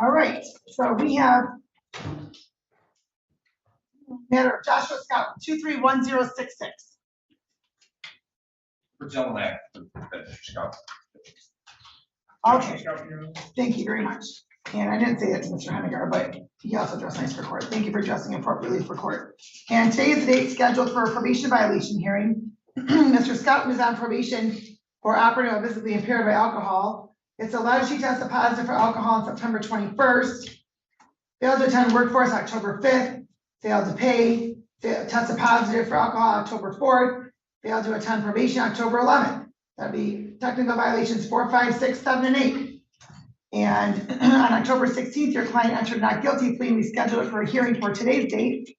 All right, so we have matter of Joshua Scott, 231066. For Zelmac, Scott. Okay, thank you very much. And I didn't say that to Mr. Hennigar, but he also dressed nice for court. Thank you for dressing appropriately for court. And today is the date scheduled for a probation violation hearing. Mr. Scott was on probation for operating while visibly impaired by alcohol. It's alleged he tested positive for alcohol on September 21st. Failed to attend workforce October 5th. Failed to pay. Tested positive for alcohol October 4th. Failed to attend probation October 11th. That'd be technical violations 4, 5, 6, 7, and 8. And on October 16th, your client entered not guilty plea, and we scheduled it for a hearing for today's date.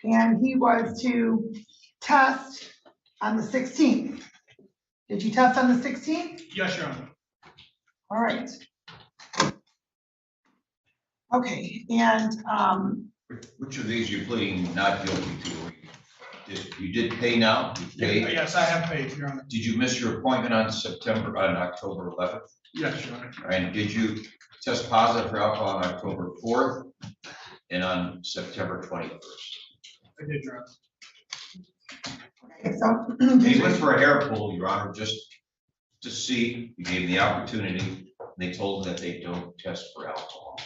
And he was to test on the 16th. Did you test on the 16th? Yes, Your Honor. All right. Okay, and Which of these you're pleading not guilty to? You did pay now? You paid? Yes, I have paid, Your Honor. Did you miss your appointment on October 11th? Yes, Your Honor. And did you test positive for alcohol on October 4th and on September 21st? I did, Your Honor. okay, so He went for a hair pull, Your Honor, just to see. You gave him the opportunity. They told him that they don't test for alcohol.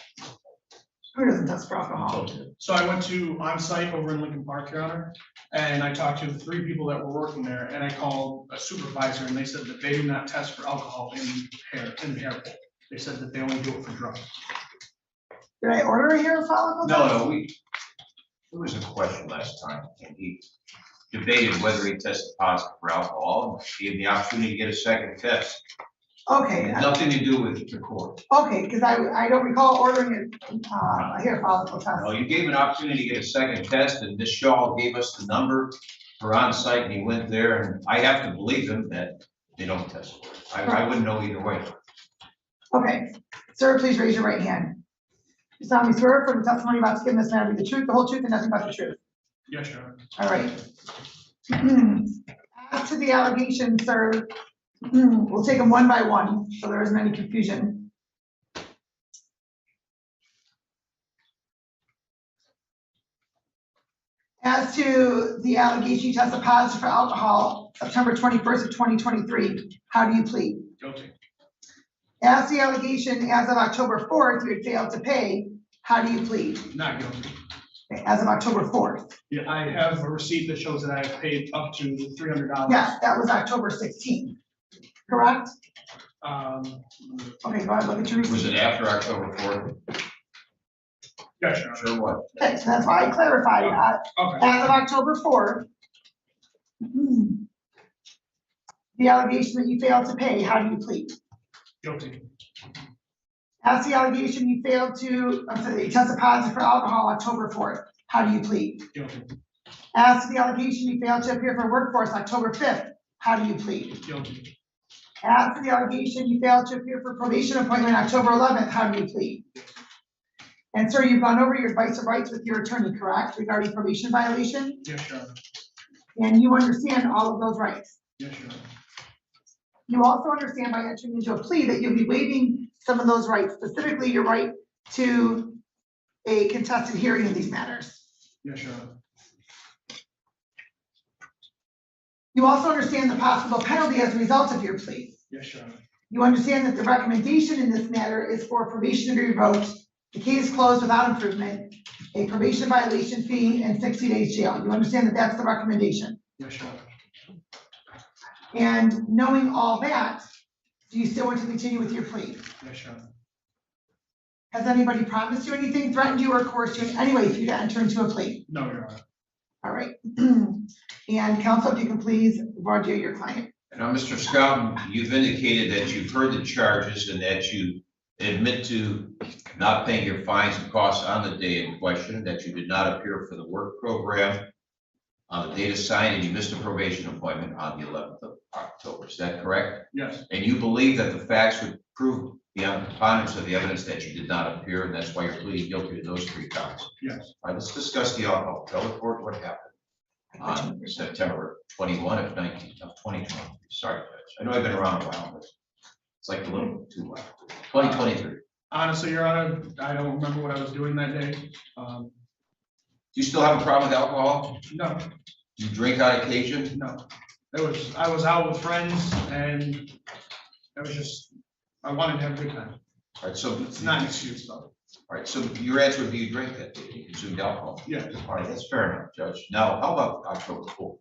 who doesn't test for alcohol? Told him. So I went to on-site over in Lincoln Park, Your Honor, and I talked to 3 people that were working there, and I called a supervisor, and they said that they do not test for alcohol in the hair pull. They said that they only do it for drugs. Did I order a hair follicle? No, there was a question last time, and he debated whether he tested positive for alcohol, and gave him the opportunity to get a second test. Okay, It had nothing to do with the court. okay, because I don't recall ordering a hair follicle test. No, you gave him an opportunity to get a second test, and Ms. Shaw gave us the number for on-site, and he went there, and I have to believe him that they don't test for it. I wouldn't know either way. Okay, sir, please raise your right hand. You solemnly swear for the testimony about to give in this matter be the truth, the whole truth, and nothing but the truth. Yes, Your Honor. All right. As to the allegation, sir, we'll take them one by one, so there isn't any confusion. As to the allegation you tested positive for alcohol September 21st of 2023, how do you plead? Guilty. As the allegation as of October 4th, you had failed to pay, how do you plead? Not guilty. As of October 4th. Yeah, I have a receipt that shows that I have paid up to $300. Yes, that was October 16th, correct? Okay, go ahead, look at your Was receipt. it after October 4th? Yes, Your Honor. Sure was. Okay, so that's why I clarified that. Okay. As of October 4th, the allegation that you failed to pay, how do you plead? Guilty. As the allegation you failed to, you tested positive for alcohol October 4th, how do you plead? Guilty. As to the allegation you failed to appear for workforce October 5th, how do you plead? Guilty. As to the allegation you failed to appear for probation appointment October 11th, how do you plead? And sir, you've gone over your advice of rights with your attorney, correct, regarding probation violation? Yes, Your Honor. And you understand all of those rights? Yes, Your Honor. You also understand by entering into a plea that you'll be waiving some of those rights, specifically your right to a contested hearing in these matters. Yes, Your Honor. You also understand the possible penalty as a result of your plea. Yes, Your Honor. You understand that the recommendation in this matter is for probation to be revoked, the case closed without improvement, a probation violation fee, and 60 days jail. You understand that that's the recommendation. Yes, Your Honor. And knowing all that, do you still want to continue with your plea? Yes, Your Honor. Has anybody promised you anything, threatened you, or coerced you in any way for you to enter into a plea? No, Your Honor. All right. And counsel, if you can please voir dire your client. Now, Mr. Scott, you've indicated that you've heard the charges and that you admit to not paying your fines and costs on the day in question, that you did not appear for the work program on the date assigned, and you missed a probation appointment on the 11th of October. Is that correct? Yes. And you believe that the facts would prove beyond preponderance of the evidence that you did not appear, and that's why you're pleading guilty to those 3 counts. Yes. All right, let's discuss the alcohol. Tell the court what happened on September 21 of 2020. Sorry, Judge. I know I've been around a while, but it's like a little too long. 2023. Honestly, Your Honor, I don't remember what I was doing that day. Do you still have a problem with alcohol? No, Do you drink on occasion? no. I was out with friends and it was just, I wanted to have a good time. All right, so It's not an excuse though. All right, so your answer would be you drink that day, you consumed alcohol. Yeah. All right, that's fair enough, Judge. Now, how about October 4th?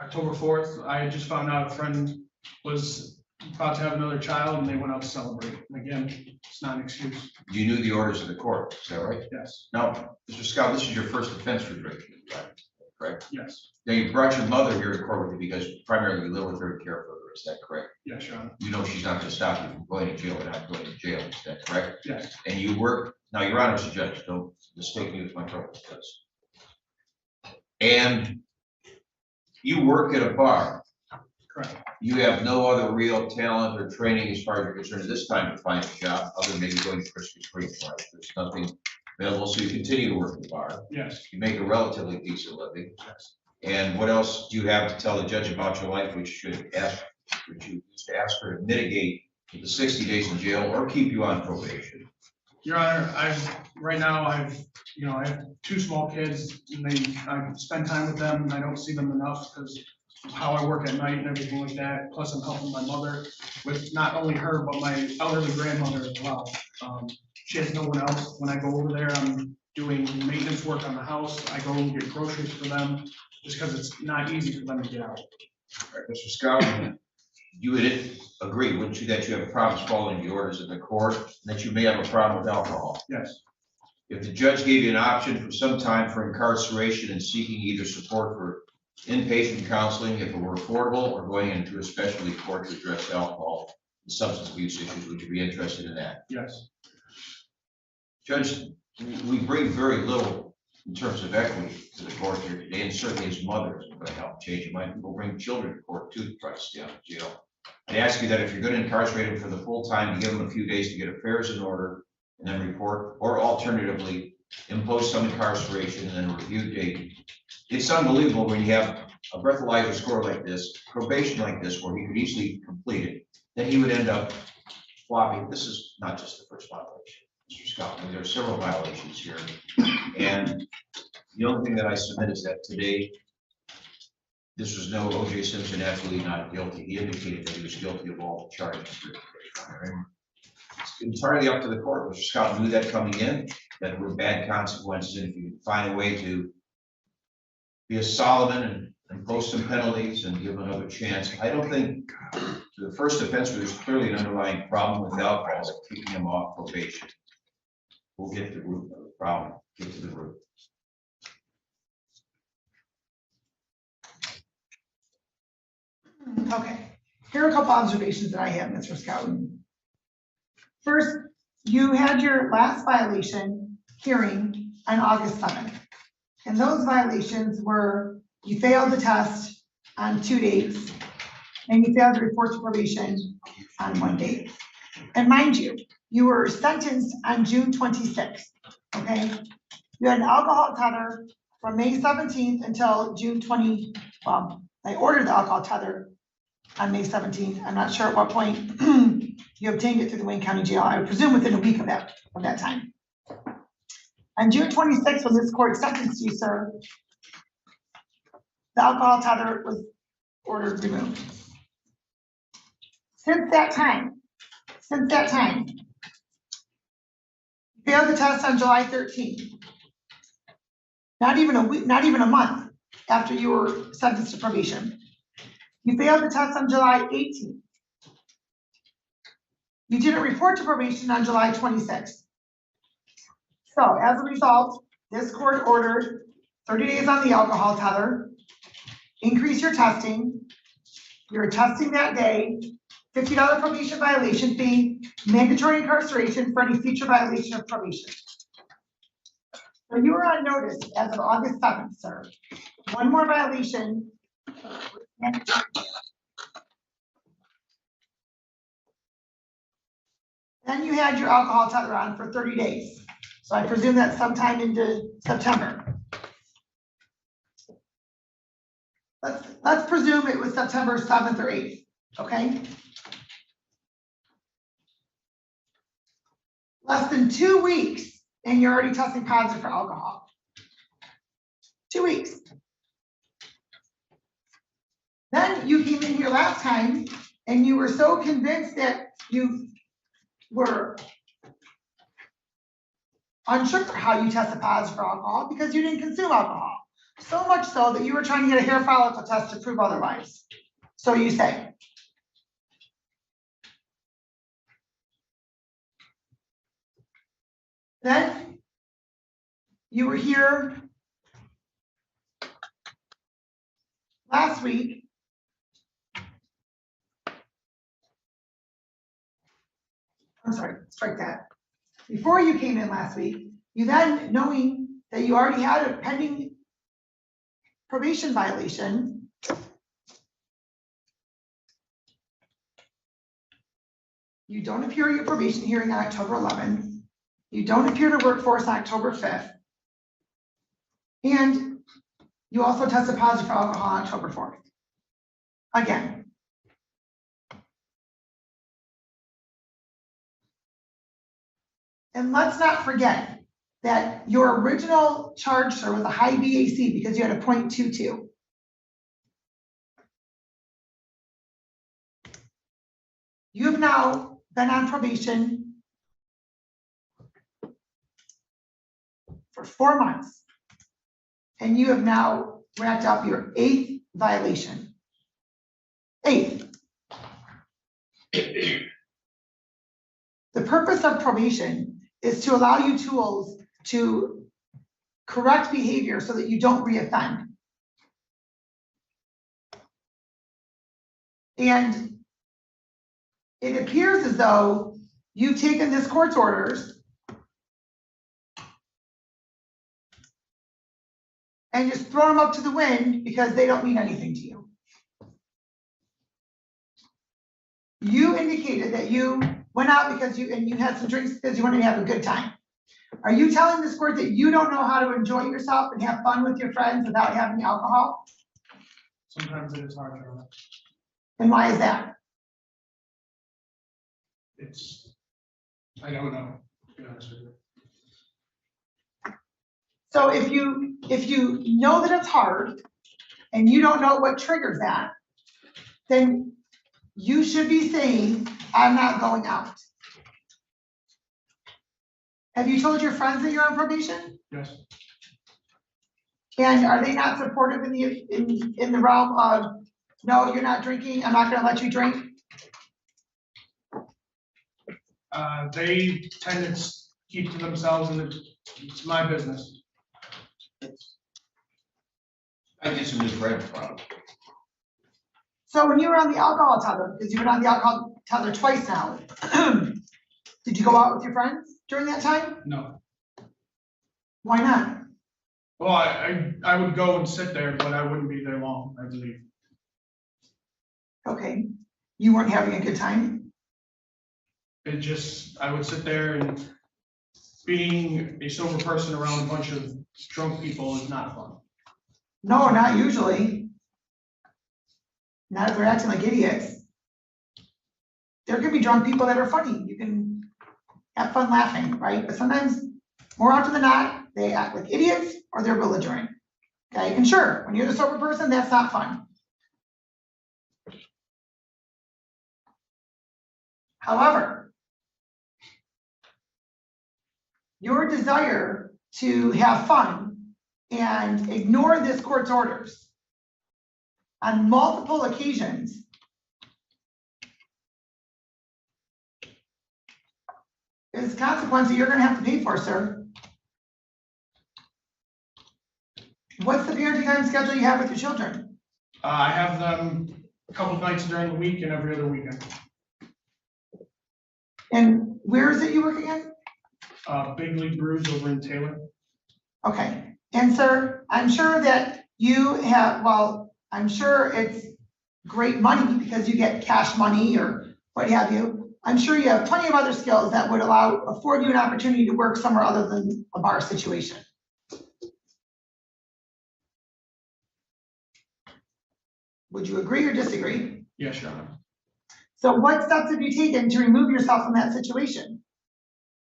October 4th, I had just found out a friend was about to have another child and they went out to celebrate. And again, it's not an excuse. You knew the orders of the court, is that right? Yes, Now, Mr. Scott, this is your first offense for drinking, right? Correct? yes, Now, you brought your mother here to court with you because primarily you live with her and care for her, is that correct? yes, Your Honor. You know she's not gonna stop you from going to jail or not going to jail, is that correct? Yes, And you work, now, Your Honor's a judge, don't mistake me with my trouble, judge. And you work at a bar. correct. You have no other real talent or training as far as you're concerned at this time to find a job, other than maybe going to Krispy Kreme, right? There's nothing available, so you continue to work at the bar. Yes, You make a relatively decent living. yes. And what else do you have to tell the judge about your life, which you used to ask her to mitigate the 60 days in jail or keep you on probation? Your Honor, I have 2 small kids and I spend time with them and I don't see them enough because of how I work at night and everything like that. Plus I'm helping my mother with not only her, but my elderly grandmother as well. She has no one else. When I go over there, I'm doing maintenance work on the house. I go and get groceries for them just because it's not easy for them to get out. All right, Mr. Scott, you would agree, wouldn't you, that you have problems following the orders of the court, and that you may have a problem with alcohol? Yes, If the judge gave you an option for some time for incarceration and seeking either support for inpatient counseling, if it were affordable, or going into a specialty court to address alcohol and substance abuse issues, would you be interested in that? yes, Judge, we bring very little in terms of equity to the court here today, and certainly his mother isn't going to help change your mind. People bring children to court too to try to stay out of jail. I ask you that if you're going to incarcerate him for the full time, you give him a few days to get affairs in order and then report, or alternatively, impose some incarceration and then a review date. It's unbelievable when you have a breathalyzer score like this, probation like this, where he could easily complete it, then he would end up flopping. This is not just the first violation, Mr. Scott. I mean, there are several violations here. And the only thing that I submit is that today, this was no O.J. Simpson, absolutely not guilty. He indicated that he was guilty of all the charges. It's entirely up to the court. Mr. Scott knew that coming in, that there were bad consequences, and if you find a way to be a Solomon and impose some penalties and give another chance. I don't think the first offense, where there's clearly an underlying problem with alcohol, keeping him off probation. We'll get to the root of the problem, get to the root. Okay, here are a couple observations that I have, Mr. Scouten. First, you had your last violation hearing on August 7th. And those violations were, you failed the test on 2 dates, and you failed to report to probation on 1 date. And mind you, you were sentenced on June 26th, okay? You had an alcohol tether from May 17th until June 20, well, I ordered the alcohol tether on May 17th. I'm not sure at what point you obtained it through the Wayne County Jail. I would presume within a week of that time. On June 26th, when this court sentenced you, sir, the alcohol tether was ordered removed. Since that time, you failed the test on July 13th. Not even a week, not even a month after you were sentenced to probation. You failed the test on July 18th. You didn't report to probation on July 26th. So as a result, this court ordered 30 days on the alcohol tether, increase your testing. You're testing that day, $50 probation violation fee, mandatory incarceration for any future violation of probation. So you were on notice as of August 7th, sir. One more violation. Then you had your alcohol tether on for 30 days. So I presume that's sometime into September. Let's presume it was September 7th or 8th, okay? less than 2 weeks and you're already testing positive for alcohol. 2 weeks. Then you came in here last time and you were so convinced that you were unsure how you tested positive for alcohol because you didn't consume alcohol. So much so that you were trying to get a hair follicle test to prove otherwise. So you say. Then you were here last week. I'm sorry, strike that. Before you came in last week, you then, knowing that you already had a pending probation violation, you don't appear at your probation hearing on October 11th. You don't appear to workforce on October 5th. And you also tested positive for alcohol on October 4th. Again. And let's not forget that your original charge, sir, was a high BAC because you had a 0.22. You've now been on probation for 4 months, and you have now racked up your 8th violation. 8th. The purpose of probation is to allow you tools to correct behavior so that you don't reoffend. And it appears as though you've taken this court's orders and just thrown them up to the wind because they don't mean anything to you. You indicated that you went out because you had some drinks because you wanted to have a good time. Are you telling this court that you don't know how to enjoy yourself and have fun with your friends without having alcohol? Sometimes it is hard, Your Honor. And why is that? I don't know, to be honest with you. So if you know that it's hard and you don't know what triggers that, then you should be saying, I'm not going out. Have you told your friends that you're on probation? Yes. And are they not supportive in the realm of, no, you're not drinking, I'm not gonna let you drink? They tend to keep to themselves, and it's my business. I get some new friends, probably. So when you were on the alcohol tether, because you've been on the alcohol tether twice now, did you go out with your friends during that time? No. Why not? Well, I would go and sit there, but I wouldn't be there long, I believe. Okay, you weren't having a good time? I would sit there, and being a sober person around a bunch of drunk people is not fun. No, not usually. Not if they're acting like idiots. There could be drunk people that are funny. You can have fun laughing, right? But sometimes, more often than not, they act like idiots or they're belligerent. Okay, and sure, when you're the sober person, that's not fun. However, your desire to have fun and ignore this court's orders on multiple occasions is consequence that you're gonna have to pay for, sir. What's the parenting time schedule you have with your children? I have them a couple nights during the week and every other weekend. And where is it you work again? Big League Brews over in Taylor. Okay, and sir, I'm sure that you have, well, I'm sure it's great money because you get cash money or what have you. I'm sure you have plenty of other skills that would afford you an opportunity to work somewhere other than a bar situation. Would you agree or disagree? Yes, Your Honor. So what steps have you taken to remove yourself from that situation?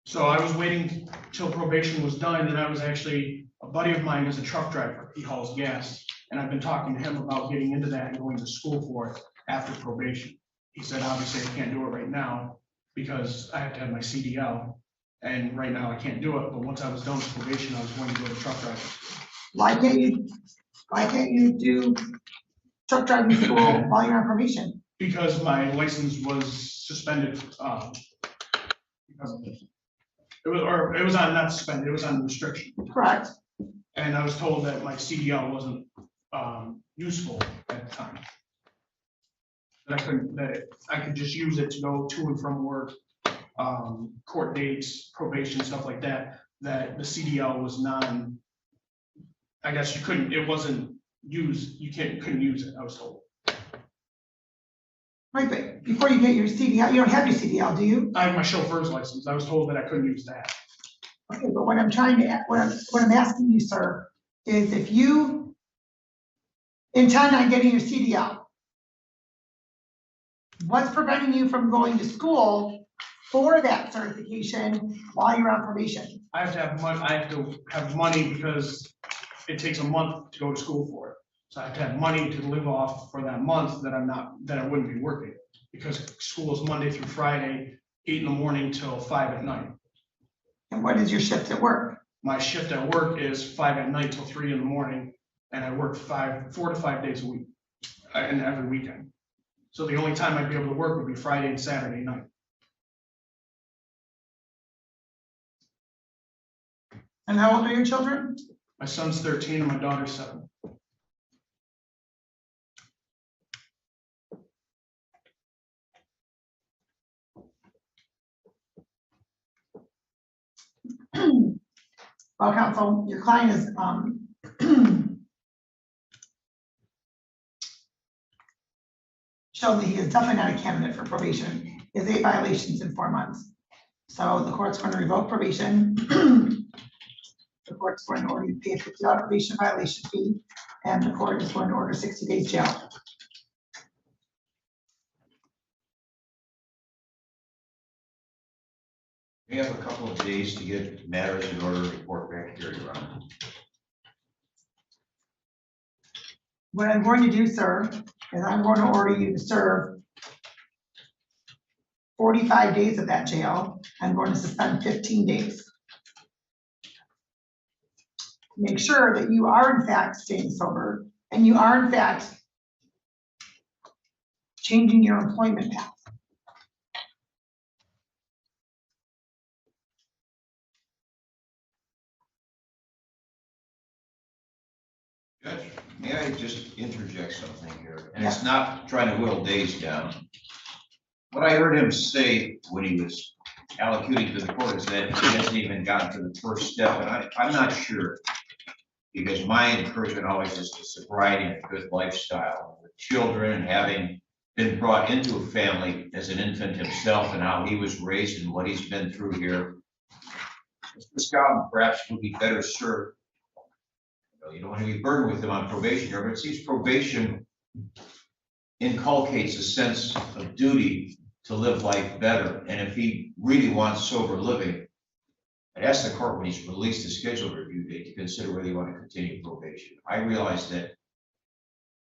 So I was waiting till probation was done, and I was actually, a buddy of mine is a truck driver, he hauls gas. And I've been talking to him about getting into that and going to school for it after probation. He said, obviously, I can't do it right now because I have to have my CDL. And right now I can't do it, but once I was done with probation, I was going to go to truck driving school. Why can't you do truck driving school while you're on probation? Because my license was suspended, because of it. It was on, not suspended, it was on restriction. Correct. And I was told that my CDL wasn't, useful at the time. That I could just use it to go to and from work, court dates, probation, stuff like that, that the CDL was I guess you couldn't, it wasn't used, couldn't use it, I was told. Right, but before you get your CDL, you don't have your CDL, do you? I have my chauffeur's license, I was told that I couldn't use that. Okay, but what I'm asking you, sir, is if you intend on getting your CDL, what's preventing you from going to school for that certification while you're on probation? I have to have money because it takes a month to go to school for it. So I have to have money to live off for that month that I wouldn't be working. Because school is Monday through Friday, 8 in the morning till 5 at night. And what is your shift at work? My shift at work is 5 at night till 3 in the morning, and I work 4 to 5 days a week, and every weekend. So the only time I'd be able to work would be Friday and Saturday night. And how old are your children? My son's 13 and my daughter's 7. Well, counsel, your client is shown that he is definitely not a candidate for probation. He has 8 violations in 4 months. So the court's going to revoke probation. The court's going to order you to pay a $50 probation violation fee, and the court is going to order 60 days jail. We have a couple of days to get matters in order to report back here, Your Honor. What I'm going to do, sir, is I'm going to order you to serve 45 days of that jail. I'm going to suspend 15 days. Make sure that you are in fact staying sober and you are in fact changing your employment path. Judge, may I just interject something here? And it's not trying to whittle days down. What I heard him say when he was allocuting to the court is that he hasn't even gotten to the first step, and I'm not sure. Because my encouragement always is to sobriety and a good lifestyle with children, and having been brought into a family as an infant himself and how he was raised and what he's been through here. Mr. Scott perhaps would be better served. You don't want to be burdened with him on probation here, but it seems probation inculcates a sense of duty to live life better. And if he really wants sober living, I'd ask the court when he's released the scheduled review date to consider whether you want to continue probation. I realize that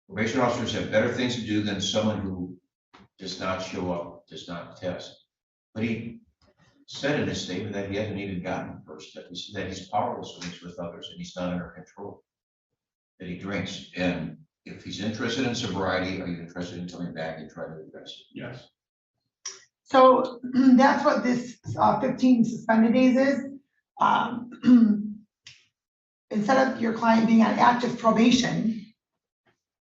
probation officers have better things to do than someone who does not show up, does not test. But he said in his statement that he hasn't even gotten the first step. He said that he's powerless when he's with others and he's not under control, that he drinks. And if he's interested in sobriety, are you interested in coming back and trying to address it? Yes. So that's what this 15 suspended days is. Instead of your client being on active probation,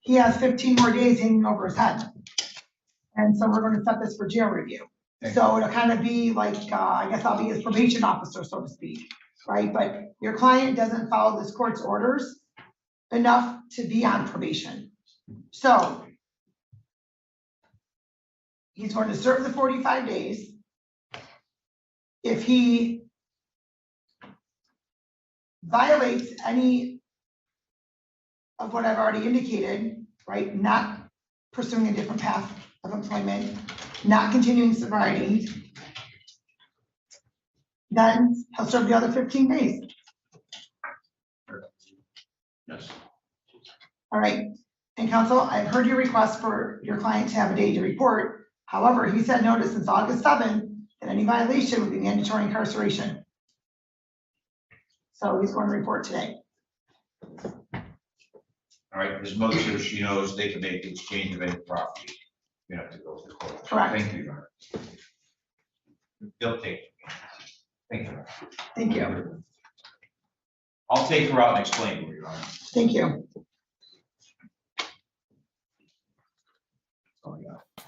he has 15 more days hanging over his head. And so we're going to set this for jail review. So it'll kind of be like, I guess I'll be his probation officer, so to speak, right? But your client doesn't follow this court's orders enough to be on probation. So he's going to serve the 45 days. If he violates any of what I've already indicated, right? Not pursuing a different path of employment, not continuing sobriety, then he'll serve the other 15 days. Yes. All right. And counsel, I've heard your request for your client to have a day to report. However, he's had notice since August 7th that any violation would be mandatory incarceration. So he's going to report today. All right, his mother says she knows they can make the exchange of any property. You have to go to the court. Correct. Thank you, Your Honor. They'll take it. Thank you. Thank you. I'll take her out and explain to her, Your Honor. Thank you. Oh, yeah.